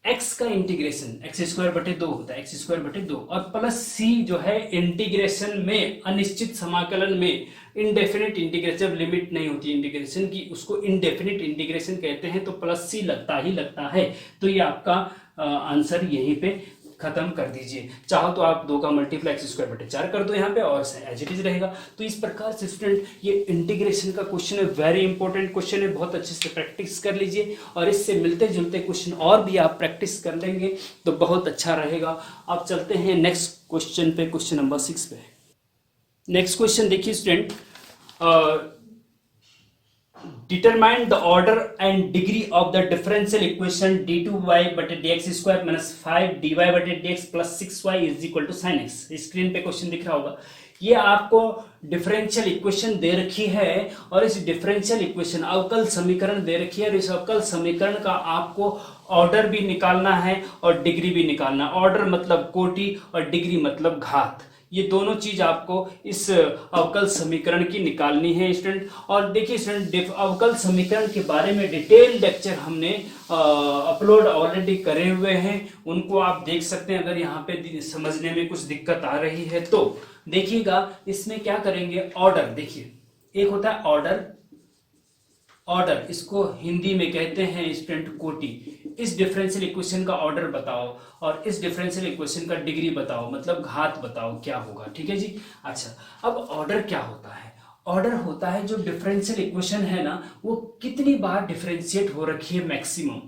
x का इंटीग्रेशन x² 2 होता है, x² 2 और प्लस c जो है इंटीग्रेशन में, अनिश्चित समाकलन में, इनडेफिनिट इंटीग्रेशन, जब लिमिट नहीं होती इंटीग्रेशन की उसको इनडेफिनिट इंटीग्रेशन कहते हैं, तो प्लस c लगता ही लगता है। तो ये आपका आंसर यहीं पे खत्म कर दीजिए। चाहो तो आप 2 का मल्टीप्लाई x² 4 कर दो यहाँ पे और एज इट इज रहेगा। तो इस प्रकार से स्टूडेंट ये इंटीग्रेशन का क्वेश्चन है, वेरी इंपॉर्टेंट क्वेश्चन है, बहुत अच्छे से प्रैक्टिस कर लीजिए और इससे मिलते जुलते क्वेश्चन और भी आप प्रैक्टिस कर लेंगे तो बहुत अच्छा रहेगा। अब चलते हैं नेक्स्ट क्वेश्चन पे, क्वेश्चन नंबर 6 पे। नेक्स्ट क्वेश्चन देखिए student, determine the order and degree of the differential equation d2y/dx² minus 5dy/dx plus 6y is equal to sin x। Screen पे क्वेश्चन दिख रहा होगा, ये आपको डिफरेंशियल इक्वेशन दे रखी है और इस डिफरेंशियल इक्वेशन अवकल समीकरण दे रखी है और इस अवकल समीकरण का आपको ऑर्डर भी निकालना है और डिग्री भी निकालना। ऑर्डर मतलब कोटि और डिग्री मतलब घात, ये दोनों चीज आपको इस अवकल समीकरण की निकालनी है स्टूडेंट। और देखिए स्टूडेंट, अवकल समीकरण के बारे में डिटेल लेक्चर हमने अपलोड ऑलरेडी करे हुए हैं, उनको आप देख सकते हैं अगर यहाँ पे समझने में कुछ दिक्कत आ रही है तो। देखिएगा इसमें क्या करेंगे, ऑर्डर, देखिए एक होता है ऑर्डर, इसको हिंदी में कहते हैं स्टूडेंट कोटि। इस डिफरेंशियल इक्वेशन का ऑर्डर बताओ और इस डिफरेंशियल इक्वेशन का डिग्री बताओ, मतलब घात बताओ क्या होगा। ठीक है जी, अच्छा अब ऑर्डर क्या होता है, ऑर्डर होता है जो डिफरेंशियल इक्वेशन है ना वो कितनी बार डिफरेंशिएट हो रखी है मैक्सिमम।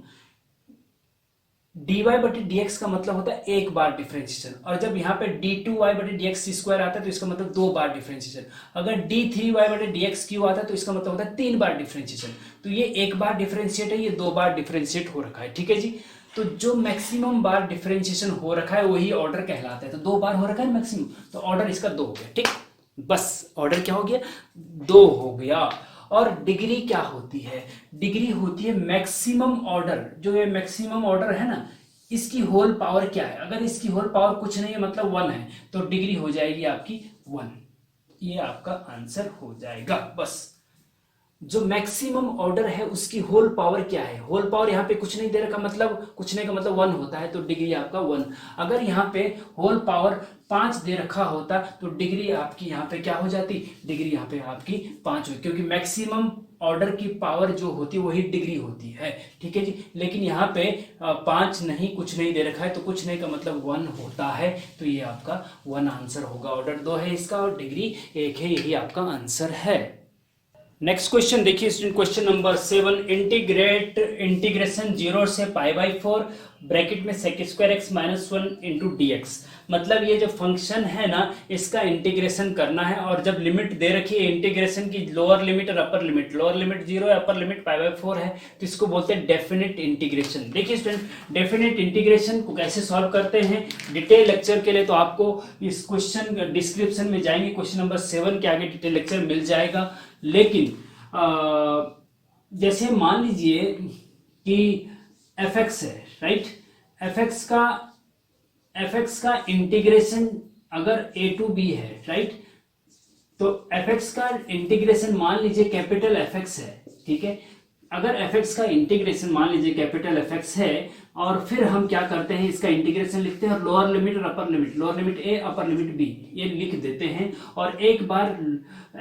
dy/dx का मतलब होता है एक बार डिफरेंशिएशन, और जब यहाँ पे d2y/dx² आता है तो इसका मतलब 2 बार डिफरेंशिएशन। अगर d3y/dx³ आता है तो इसका मतलब होता है 3 बार डिफरेंशिएशन। तो ये एक बार डिफरेंशिएट है, ये 2 बार डिफरेंशिएट हो रखा है। ठीक है जी, तो जो मैक्सिमम बार डिफरेंशिएशन हो रखा है वही ऑर्डर कहलाता है। तो 2 बार हो रखा है मैक्सिमम, तो ऑर्डर इसका 2 हो गया। ठीक, बस ऑर्डर क्या हो गया, 2 हो गया। और डिग्री क्या होती है, डिग्री होती है मैक्सिमम ऑर्डर। जो ये मैक्सिमम ऑर्डर है ना, इसकी होल पावर क्या है, अगर इसकी होल पावर कुछ नहीं है मतलब 1 है, तो डिग्री हो जाएगी आपकी 1। ये आपका आंसर हो जाएगा। बस जो मैक्सिमम ऑर्डर है उसकी होल पावर क्या है, होल पावर यहाँ पे कुछ नहीं दे रखा, मतलब कुछ नहीं का मतलब 1 होता है, तो डिग्री आपका 1। अगर यहाँ पे होल पावर 5 दे रखा होता तो डिग्री आपकी यहाँ पे क्या हो जाती, डिग्री यहाँ पे आपकी 5 होती, क्योंकि मैक्सिमम ऑर्डर की पावर जो होती है वही डिग्री होती है। ठीक है जी, लेकिन यहाँ पे 5 नहीं, कुछ नहीं दे रखा है, तो कुछ नहीं का मतलब 1 होता है, तो ये आपका 1 आंसर होगा। ऑर्डर 2 है इसका और डिग्री 1 है, यही आपका आंसर है। नेक्स्ट क्वेश्चन देखिए स्टूडेंट, क्वेश्चन नंबर 7, इंटीग्रेशन 0 से π/4 ब्रैकेट में sec² x - 1 इंटू dx। मतलब ये जो फंक्शन है ना, इसका इंटीग्रेशन करना है, और जब लिमिट दे रखी है इंटीग्रेशन की, लोअर लिमिट और अपर लिमिट, लोअर लिमिट 0 है, अपर लिमिट π/4 है, तो इसको बोलते हैं डेफिनेट इंटीग्रेशन। देखिए स्टूडेंट, डेफिनेट इंटीग्रेशन को कैसे सॉल्व करते हैं, डिटेल लेक्चर के लिए तो आपको इस क्वेश्चन डिस्क्रिप्शन में जाएंगे, क्वेश्चन नंबर 7 के आगे डिटेल लेक्चर मिल जाएगा। लेकिन जैसे मान लीजिए कि fx है, राइट, fx का इंटीग्रेशन अगर a टू b है, राइट, तो fx का इंटीग्रेशन मान लीजिए कैपिटल fx है। ठीक है, अगर fx का इंटीग्रेशन मान लीजिए कैपिटल fx है, और फिर हम क्या करते हैं, इसका इंटीग्रेशन लिखते हैं, और लोअर लिमिट और upper limit, lower limit a upper limit b ये लिख देते हैं, और एक बार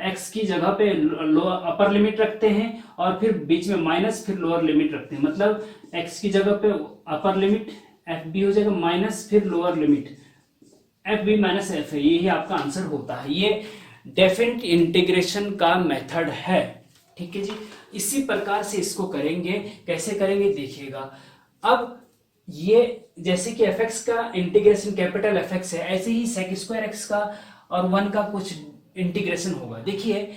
x की जगह पे अपर लिमिट रखते हैं, और फिर बीच में माइनस, फिर लोअर लिमिट रखते हैं, मतलब x की जगह पे अपर लिमिट fb हो जाएगा, माइनस फिर lower limit fb minus f है, यही आपका आंसर होता है। ये डेफिनेट इंटीग्रेशन का मेथड है। ठीक है जी, इसी प्रकार से इसको करेंगे, कैसे करेंगे देखिएगा। अब ये जैसे कि fx का इंटीग्रेशन कैपिटल fx है, ऐसे ही sec² x का और 1 का कुछ इंटीग्रेशन होगा। देखिए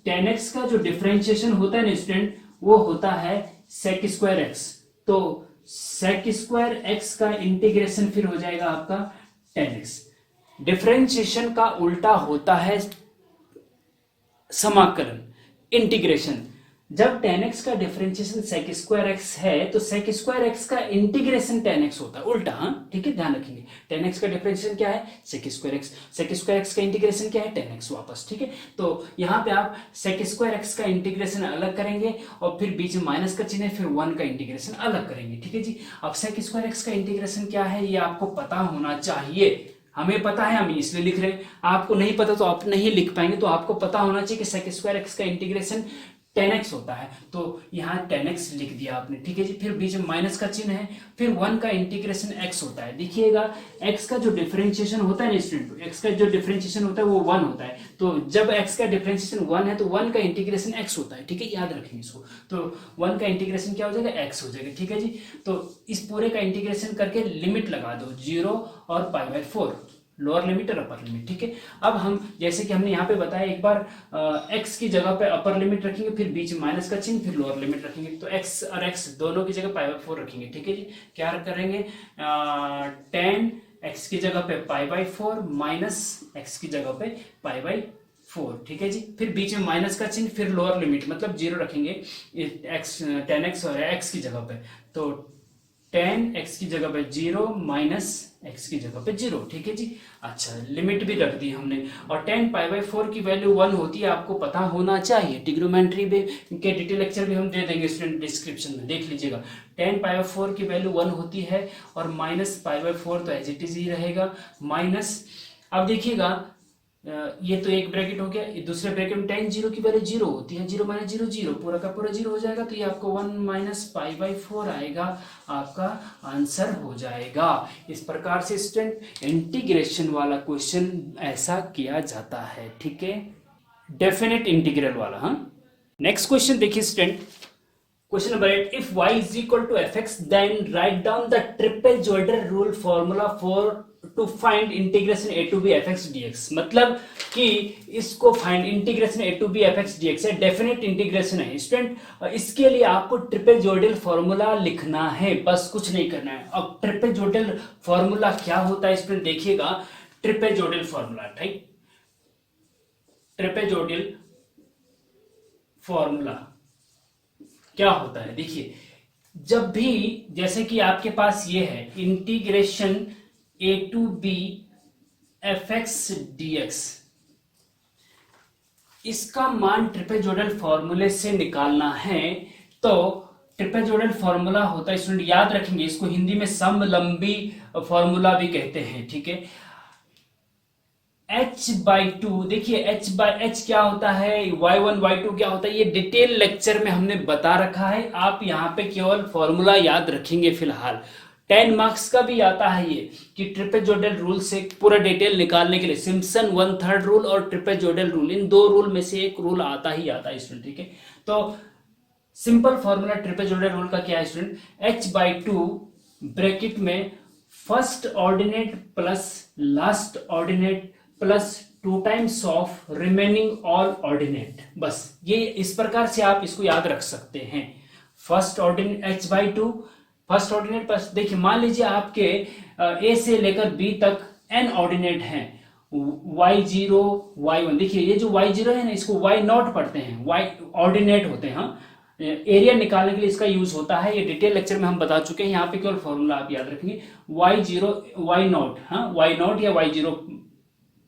tan x का जो डिफरेंशिएशन होता है ना स्टूडेंट, वो होता है sec² x, तो sec² x का इंटीग्रेशन फिर हो जाएगा आपका tan x। डिफरेंशिएशन का उल्टा होता है समाकलन, इंटीग्रेशन। जब tan x का डिफरेंशिएशन sec² x है, तो sec² x का इंटीग्रेशन tan x होता है, उल्टा। हाँ ठीक है, ध्यान रखेंगे, tan x का डिफरेंशिएशन क्या है, sec² x, sec² x का इंटीग्रेशन क्या है, tan x वापस। ठीक है, तो यहाँ पे आप sec² x का इंटीग्रेशन अलग करेंगे, और फिर बीच में माइनस का चिन्ह है, फिर 1 का इंटीग्रेशन अलग करेंगे। ठीक है जी, अब sec² x का इंटीग्रेशन क्या है ये आपको पता होना चाहिए। हमें पता है, हम इसलिए लिख रहे हैं, आपको नहीं पता तो आप नहीं लिख पाएंगे। तो आपको पता होना चाहिए कि sec² x का इंटीग्रेशन tan x होता है, तो यहाँ tan x लिख दिया आपने। ठीक है जी, फिर बीच में माइनस का चिन्ह है, फिर 1 का इंटीग्रेशन x होता है। देखिएगा x का जो डिफरेंशिएशन होता है ना स्टूडेंट, x का जो डिफरेंशिएशन होता है वो 1 होता है, तो जब x का डिफरेंशिएशन 1 है तो 1 का इंटीग्रेशन x होता है। ठीक है, याद रखेंगे इसको, तो 1 का इंटीग्रेशन क्या हो जाएगा, x हो जाएगा। ठीक है जी, तो इस पूरे का इंटीग्रेशन करके लिमिट लगा दो 0 और π/4, लोअर लिमिट और अपर लिमिट। ठीक है, अब हम जैसे कि हमने यहाँ पे बताया, एक बार x की जगह पे अपर लिमिट रखेंगे, फिर बीच में माइनस का चिन्ह, फिर लोअर लिमिट रखेंगे, तो x और x दोनों की जगह π/4 रखेंगे। ठीक है जी, क्या करेंगे, tan x की जगह पे π/4 माइनस x की जगह पे π/4। ठीक है जी, फिर बीच में माइनस का चिन्ह, फिर लोअर लिमिट मतलब 0 रखेंगे tan x और x की जगह पे, तो tan x की जगह पे 0 माइनस x की जगह पे 0। ठीक है जी, अच्छा लिमिट भी रख दी हमने, और tan π/4 की वैल्यू 1 होती है, आपको पता होना चाहिए। ट्रिग्नोमेट्री के डिटेल लेक्चर भी हम दे देंगे स्टूडेंट डिस्क्रिप्शन में, देख लीजिएगा। tan π/4 की वैल्यू 1 होती है, और माइनस π/4 तो एज इट इज ही रहेगा, माइनस। अब देखिएगा ये तो एक ब्रैकेट हो गया, दूसरे ब्रैकेट में tan 0 की वैल्यू 0 होती है, 0 माइनस 0 0, पूरा का पूरा 0 हो जाएगा, तो ये आपको 1 माइनस π/4 आएगा, आपका आंसर हो जाएगा। इस प्रकार से स्टूडेंट इंटीग्रेशन वाला क्वेश्चन ऐसा किया जाता है। ठीक है, डेफिनेट इंटीग्रल वाला। हाँ, नेक्स्ट क्वेश्चन देखिए student, question number 8, if y is equal to fx then write down the trapezoidal rule formula for to find integration A to B F x D x, मतलब कि इसको find integration A to B F x D x है, डेफिनेट इंटीग्रेशन है स्टूडेंट। इसके लिए आपको ट्रिपेजोइडल फॉर्मूला लिखना है, बस कुछ नहीं करना है। अब ट्रिपेजोइडल फॉर्मूला क्या होता है स्टूडेंट, देखिएगा ट्रिपेजोइडल फॉर्मूला, ठीक, ट्रिपेजोइडल फॉर्मूला क्या होता है, देखिए जब भी जैसे कि आपके पास ये है integration A to B F x D X, इसका मान ट्रिपेजोइडल फॉर्मूले से निकालना है। तो ट्रिपेजोइडल फॉर्मूला होता है स्टूडेंट, याद रखेंगे इसको, हिंदी में समलंबी फॉर्मूला भी कहते हैं, ठीक है। h/2, देखिए h क्या होता है, y1 y2 क्या होता है, ये डिटेल लेक्चर में हमने बता रखा है। आप यहाँ पे केवल फॉर्मूला याद रखेंगे फिलहाल। 10 मार्क्स का भी आता है ये कि ट्रिपेजोइडल रूल से पूरा डिटेल निकालने के लिए सिम्पसन 1/3 रूल और ट्रिपेजोइडल रूल, इन दो रूल में से एक रूल आता ही आता है स्टूडेंट, ठीक है। तो सिंपल फॉर्मूला ट्रिपेजोइडल रूल का क्या है स्टूडेंट, h/2 ब्रैकेट में first ordinate plus last ordinate plus 2 times of remaining all ordinate, बस ये इस प्रकार से आप इसको याद रख सकते हैं। First ordinate h/2 first ordinate plus, देखिए मान लीजिए आपके a से लेकर b तक n ऑर्डिनेट हैं, y0 y1, देखिए ये जो y0 है ना इसको y0 पढ़ते हैं, y ऑर्डिनेट होते हैं। हाँ, एरिया निकालने के लिए इसका यूज होता है, ये डिटेल लेक्चर में हम बता चुके हैं। यहाँ पे केवल फॉर्मूला आप याद रखेंगे y0 y0, हाँ y0 या y0,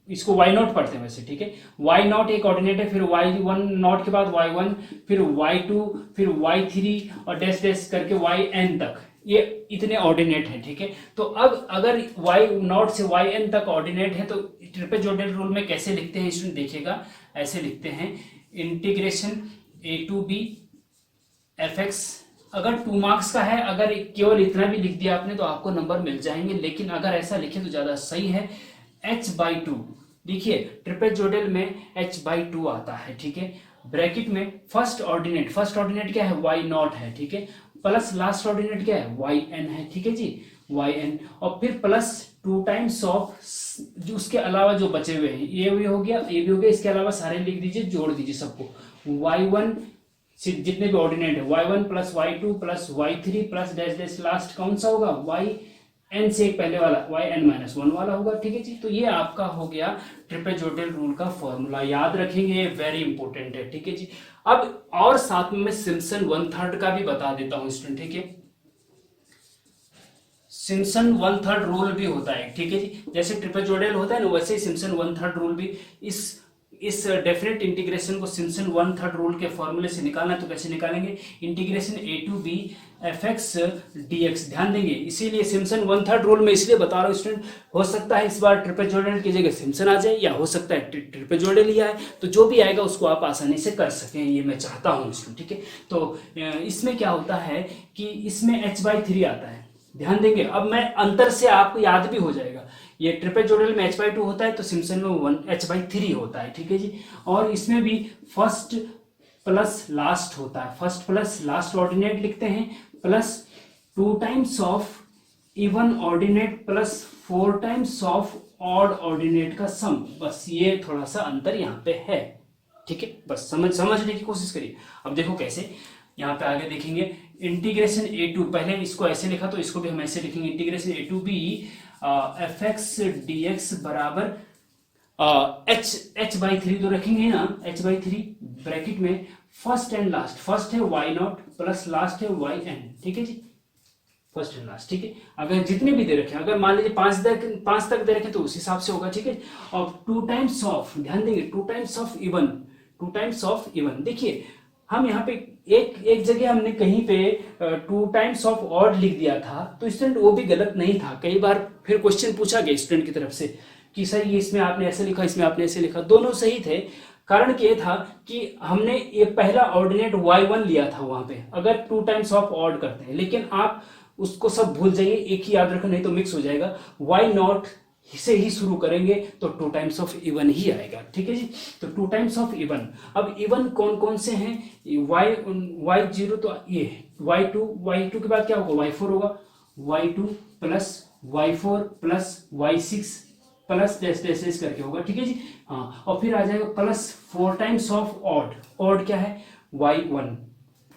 इसको y0 पढ़ते हैं वैसे, ठीक है। y0 एक ऑर्डिनेट है, फिर y1 नॉट के बाद y1, फिर y2, फिर y3 और डैश डैश करके yn तक, ये इतने ऑर्डिनेट हैं, ठीक है। तो अब अगर y0 से yn तक ऑर्डिनेट है तो ट्रिपेजोइडल रूल में कैसे लिखते हैं स्टूडेंट, देखिएगा ऐसे लिखते हैं integration A to B F X. अगर 2 मार्क्स का है, अगर केवल इतना भी लिख दिया आपने तो आपको नंबर मिल जाएंगे, लेकिन अगर ऐसा लिखे तो ज्यादा सही है। h/2, देखिए ट्रिपेजोइडल में h/2 आता है, ठीक है। ब्रैकेट में फर्स्ट ऑर्डिनेट क्या है, y0 है, ठीक है, प्लस लास्ट ऑर्डिनेट क्या है, yn है, ठीक है जी, yn, और फिर प्लस 2 टाइम्स ऑफ जो उसके अलावा जो बचे हुए हैं, ये भी हो गया, ये भी हो गया, इसके अलावा सारे लिख दीजिए, जोड़ दीजिए सबको, y1 से जितने भी ऑर्डिनेट है, y1 plus y2 plus y3 plus dash dash last कौन सा होगा, yn से एक पहले वाला yn-1 वाला होगा, ठीक है जी। तो ये आपका हो गया ट्रिपेजोइडल रूल का फॉर्मूला, याद रखेंगे, वेरी इंपॉर्टेंट है, ठीक है जी। अब और साथ में मैं सिम्पसन 1/3 का भी बता देता हूं स्टूडेंट, ठीक है। सिम्पसन 1/3 रूल भी होता है, ठीक है जी, जैसे ट्रिपेजोइडल होता है ना वैसे ही सिम्पसन 1/3 रूल भी। इस डेफिनेट इंटीग्रेशन को सिम्पसन 1/3 रूल के फॉर्मूले से निकालना है, तो कैसे निकालेंगे, integration A to B F x D X, ध्यान देंगे, इसीलिए सिम्पसन 1/3 रूल में इसलिए बता रहा हूँ स्टूडेंट, हो सकता है इस बार ट्रिपेजोइडल की जगह सिम्पसन आ जाए, या हो सकता है ट्रिपेजोइडल ही आए, तो जो भी आएगा उसको आप आसानी से कर सकें, ये मैं चाहता हूँ स्टूडेंट, ठीक है। तो इसमें क्या होता है कि इसमें h/3 आता है, ध्यान देंगे। अब मैं अंतर से आपको याद भी हो जाएगा, ये ट्रिपेजोइडल में h/2 होता है तो सिम्पसन में h/3 होता है, ठीक है जी। और इसमें भी फर्स्ट प्लस लास्ट होता है, फर्स्ट प्लस लास्ट ऑर्डिनेट लिखते हैं, plus 2 times of even ordinate plus 4 times of odd ordinate का सम, बस ये थोड़ा सा अंतर यहाँ पे है, ठीक है, बस समझने की कोशिश करिए। अब देखो कैसे, यहाँ पे आगे देखेंगे इंटीग्रेशन ए टू, पहले इसको ऐसे लिखा तो इसको भी हम ऐसे लिखेंगे, integration A to B F x D X बराबर h/3 तो रखेंगे ना, h/3 ब्रैकेट में फर्स्ट एंड लास्ट, फर्स्ट है y0 प्लस लास्ट है yn, ठीक है जी, फर्स्ट एंड लास्ट, ठीक है। अगर जितने भी दे रखे, अगर मान लीजिए 5 तक दे रखे तो उस हिसाब से होगा, ठीक है। और 2 टाइम्स ऑफ, ध्यान देंगे 2 times of even, 2 times of even, देखिए हम यहाँ पे एक जगह हमने कहीं पे 2 टाइम्स ऑफ ऑड लिख दिया था, तो स्टूडेंट वो भी गलत नहीं था, कई बार फिर क्वेश्चन पूछा गया स्टूडेंट की तरफ से कि सर ये इसमें आपने ऐसे लिखा, इसमें आपने ऐसे लिखा, दोनों सही थे। कारण ये था कि हमने ये पहला ऑर्डिनेट y1 लिया था वहां पे, अगर 2 टाइम्स ऑफ ऑड करते हैं, लेकिन आप उसको सब भूल जाइए, एक ही याद रखो नहीं तो मिक्स हो जाएगा, y0 से ही शुरू करेंगे तो 2 टाइम्स ऑफ इवन ही आएगा, ठीक है जी। तो 2 टाइम्स ऑफ इवन, अब इवन कौन कौन से हैं, y0 तो ये y2 के बाद क्या होगा, y4 होगा, y2 plus y4 plus y6 plus dash dash dash करके होगा, ठीक है जी। हाँ, और फिर आ जाएगा plus 4 times of odd. Odd क्या है, y1,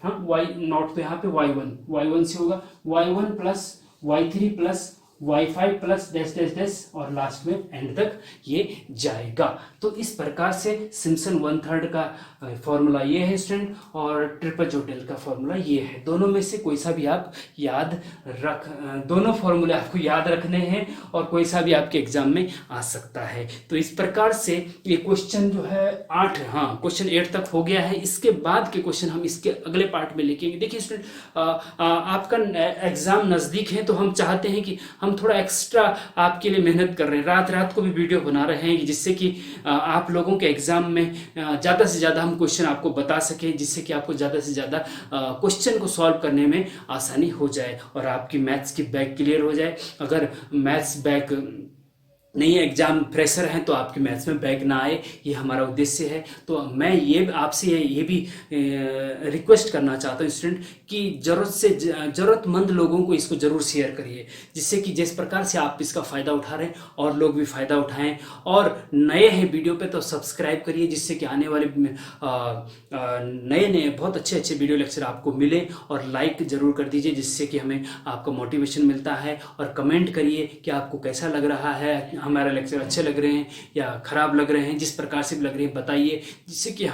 हाँ y नॉट, तो यहाँ पे y1 से होगा y1 plus y3 plus y5 plus dash dash dash और लास्ट में एंड तक ये जाएगा। तो इस प्रकार से सिम्पसन 1/3 का फॉर्मूला ये है स्टूडेंट, और ट्रिपल का फॉर्मूला ये है। दोनों में से कोई सा भी आप याद रख, दोनों फॉर्मूले आपको याद रखने हैं और कोई सा भी आपके एग्जाम में आ सकता है। तो इस प्रकार से ये क्वेश्चन जो है 8, हाँ क्वेश्चन 8 तक हो गया है। इसके बाद के क्वेश्चन हम इसके अगले पार्ट में लेके, देखिए स्टूडेंट आपका एग्जाम नज़दीक है, तो हम चाहते हैं कि हम थोड़ा एक्स्ट्रा आपके लिए मेहनत कर रहे हैं, रात रात को भी वीडियो बना रहे हैं, जिससे कि आप लोगों के एग्जाम में ज़्यादा से ज़्यादा हम क्वेश्चन आपको बता सकें, जिससे कि आपको ज़्यादा से ज़्यादा क्वेश्चन को सॉल्व करने में आसानी हो जाए और आपकी मैथ्स की बैक क्लियर हो जाए। अगर मैथ्स बैक नहीं है, एग्जाम प्रेशर है, तो आपके मैथ्स में बैक ना आए, ये हमारा उद्देश्य है। तो मैं ये आपसे ये भी रिक्वेस्ट करना चाहता हूँ स्टूडेंट कि ज़रूरतमंद लोगों को इसको ज़रूर शेयर करिए, जिससे कि जिस प्रकार से आप इसका फ़ायदा उठा रहे हैं और लोग भी फ़ायदा उठाएं। और नए हैं वीडियो पे तो सब्सक्राइब करिए, जिससे कि आने वाले नए बहुत अच्छे वीडियो लेक्चर आपको मिले। और लाइक ज़रूर कर दीजिए, जिससे कि हमें आपका मोटिवेशन मिलता है। और कमेंट करिए कि आपको कैसा लग रहा है, हमारा लेक्चर अच्छे लग रहे हैं या ख़राब लग रहे हैं, जिस प्रकार से भी लग रहे हैं बताइए, जिससे कि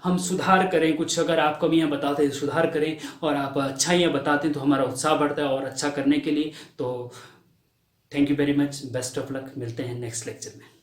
हम सुधार करें। कुछ अगर आप कमियां बताते हैं सुधार करें, और आप अच्छाइयां बताते हैं तो हमारा उत्साह बढ़ता है और अच्छा करने के लिए। तो thank you very much, best of luck, मिलते हैं नेक्स्ट लेक्चर में।